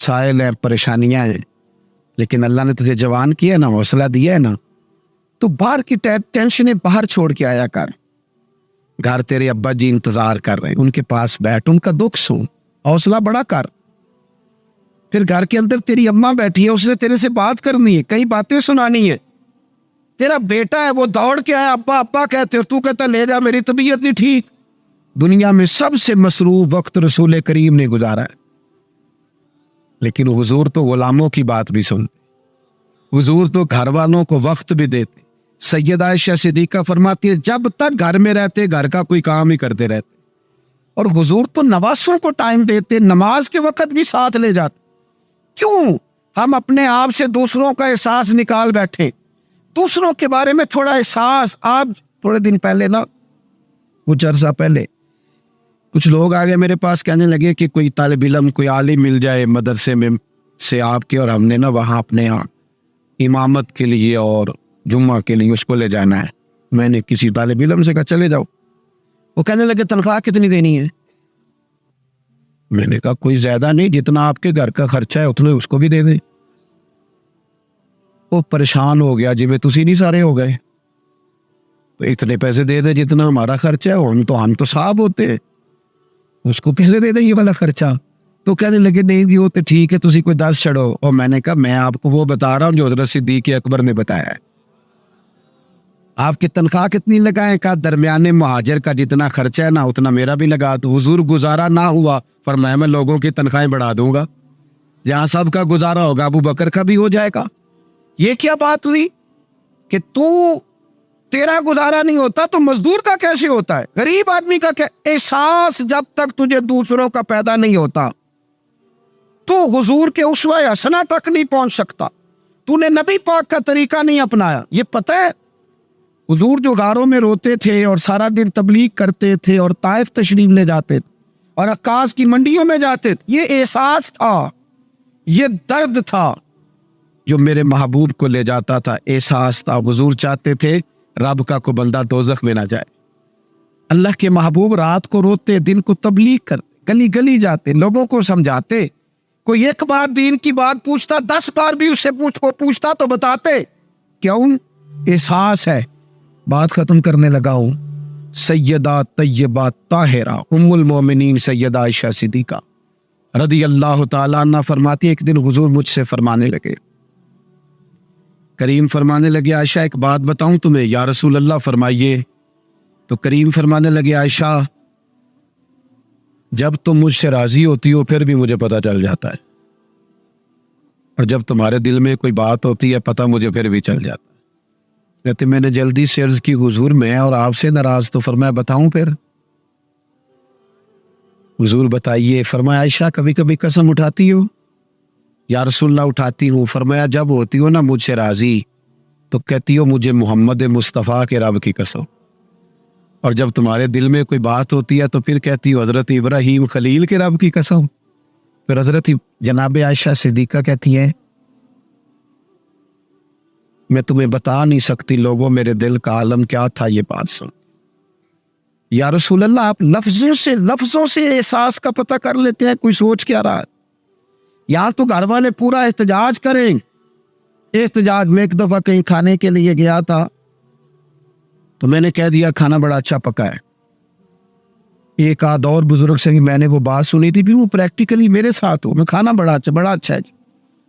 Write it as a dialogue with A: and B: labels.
A: मसाइल हैं, परेशानियां हैं, लेकिन अल्लाह ने तुझे जवान किया ना, हौसला दिया है ना, तो बाहर की टेंशनें बाहर छोड़ के आया कर। घर तेरे अब्बा जी इंतजार कर रहे हैं, उनके पास बैठ, उनका दुख सुन, हौसला बड़ा कर। फिर घर के अंदर तेरी अम्मा बैठी है, उसने तेरे से बात करनी है, कई बातें सुनानी है। तेरा बेटा है, वो दौड़ के आया, अब्बा अब्बा कहते, और तू कहता ले जा, मेरी तबीयत नहीं ठीक। दुनिया में सबसे मसरूफ वक्त रसूल करीम ने गुजारा है, लेकिन हुजूर तो गुलामों की बात भी सुनते, हुजूर तो घर वालों को वक्त भी देते। सैयदा आयशा सिद्दीका फरमाती है, जब तक घर में रहते घर का कोई काम ही करते रहते, और हुजूर तो नवासों को टाइम देते, नमाज के वक्त भी साथ ले जाते। क्यों हम अपने आप से दूसरों का एहसास निकाल बैठे, दूसरों के बारे में थोड़ा एहसास। आप थोड़े दिन पहले ना, कुछ अरसा पहले कुछ लोग आ गए मेरे पास, कहने लगे कि कोई तालिब इल्म, कोई आलिम मिल जाए मदरसे में से आपके, और हमने ना वहाँ अपने यहाँ इमामत के लिए और जुम्मा के लिए उसको ले जाना है। मैंने किसी तालिब इल्म से कहा चले जाओ। वो कहने लगे तनख्वाह कितनी देनी है? मैंने कहा कोई ज्यादा नहीं, जितना आपके घर का खर्चा है उतने उसको भी दे दे। वो परेशान हो गया, जिਵੇਂ ਤੁਸੀਂ नहीं सारे हो गए, तो इतने पैसे दे दे जितना हमारा खर्चा है, हम तो साहब होते हैं, उसको कैसे दे दे ये वाला खर्चा? तो कहने लगे नहीं जी वो तो ठीक है, तुसी कोई 10 छड़ो। और मैंने कहा मैं आपको वो बता रहा हूँ जो हज़रत सिद्दीक़ अकबर ने बताया है। आपकी तनख्वाह कितनी लगाएं? का दरमियाने मुहाजिर का जितना खर्चा है ना उतना मेरा भी लगा। तो हुजूर गुजारा ना हुआ, फरमाया मैं लोगों की तनख्वाहें बढ़ा दूंगा, जहां सबका गुजारा होगा अबू बकर का भी हो जाएगा। ये क्या बात हुई कि तेरा गुजारा नहीं होता तो मजदूर का कैसे होता है, गरीब आदमी का क्या? एहसास जब तक तुझे दूसरों का पैदा नहीं होता तो हुजूर के उसवा हसना तक नहीं पहुंच सकता। तूने नबी पाक का तरीका नहीं अपनाया। ये पता है हुजूर जो गारों में रोते थे और सारा दिन तबलीग करते थे और ताइफ तशरीफ ले जाते थे और अक्कास की मंडियों में जाते थे, ये एहसास था, ये दर्द था जो मेरे महबूब को ले जाता था। एहसास था, हुजूर चाहते थे रब का को बंदा दोजख में ना जाए। अल्लाह के महबूब रात को रोते, दिन को तबलीग करते, गली गली जाते, लोगों को समझाते। कोई एक बार दीन की बात पूछता, 10 बार भी उससे पूछता तो बताते। क्यों? एहसास है। बात खत्म करने लगा हूं। सैयदा तैयबा ताहिरा उम्मुल मोमिनीन सैयदा आयशा सिद्दीका रदी अल्लाह ताला अन्हा फरमाती, एक दिन हुजूर मुझसे फरमाने लगे, करीम फरमाने लगे, आयशा एक बात बताऊं तुम्हें? या रसूल अल्लाह फरमाइए। तो करीम फरमाने लगे, आयशा जब तुम मुझसे राजी होती हो फिर भी मुझे पता चल जाता है, और जब तुम्हारे दिल में कोई बात होती है पता मुझे फिर भी चल जाता है। कहते मैंने जल्दी से अर्ज की, हुजूर मैं और आपसे नाराज। तो फरमाया बताऊं फिर? हुजूर बताइए। फरमाया आयशा कभी कभी कसम उठाती हो? या रसूलल्लाह उठाती हूँ। फरमाया जब होती हो ना मुझसे राजी तो कहती हो मुझे मोहम्मद मुस्तफ़ा के रब की कसम, और जब तुम्हारे दिल में कोई बात होती है तो फिर कहती हो हजरत इब्राहीम खलील के रब की कसम। फिर हजरत जनाब आयशा सिद्दीका कहती है मैं तुम्हें बता नहीं सकती लोगों मेरे दिल का आलम क्या था ये बात सुन। या रसूल अल्लाह आप लफ्जों से एहसास का पता कर लेते हैं कोई सोच क्या रहा है। या तो घर वाले पूरा एहतजाज करें। एहतजाज में एक दफा कहीं खाने के लिए गया था तो मैंने कह दिया खाना बड़ा अच्छा पका है। एक आध और बुजुर्ग से भी मैंने वो बात सुनी थी, भी वो प्रैक्टिकली मेरे साथ हो, मैं खाना बड़ा अच्छा है।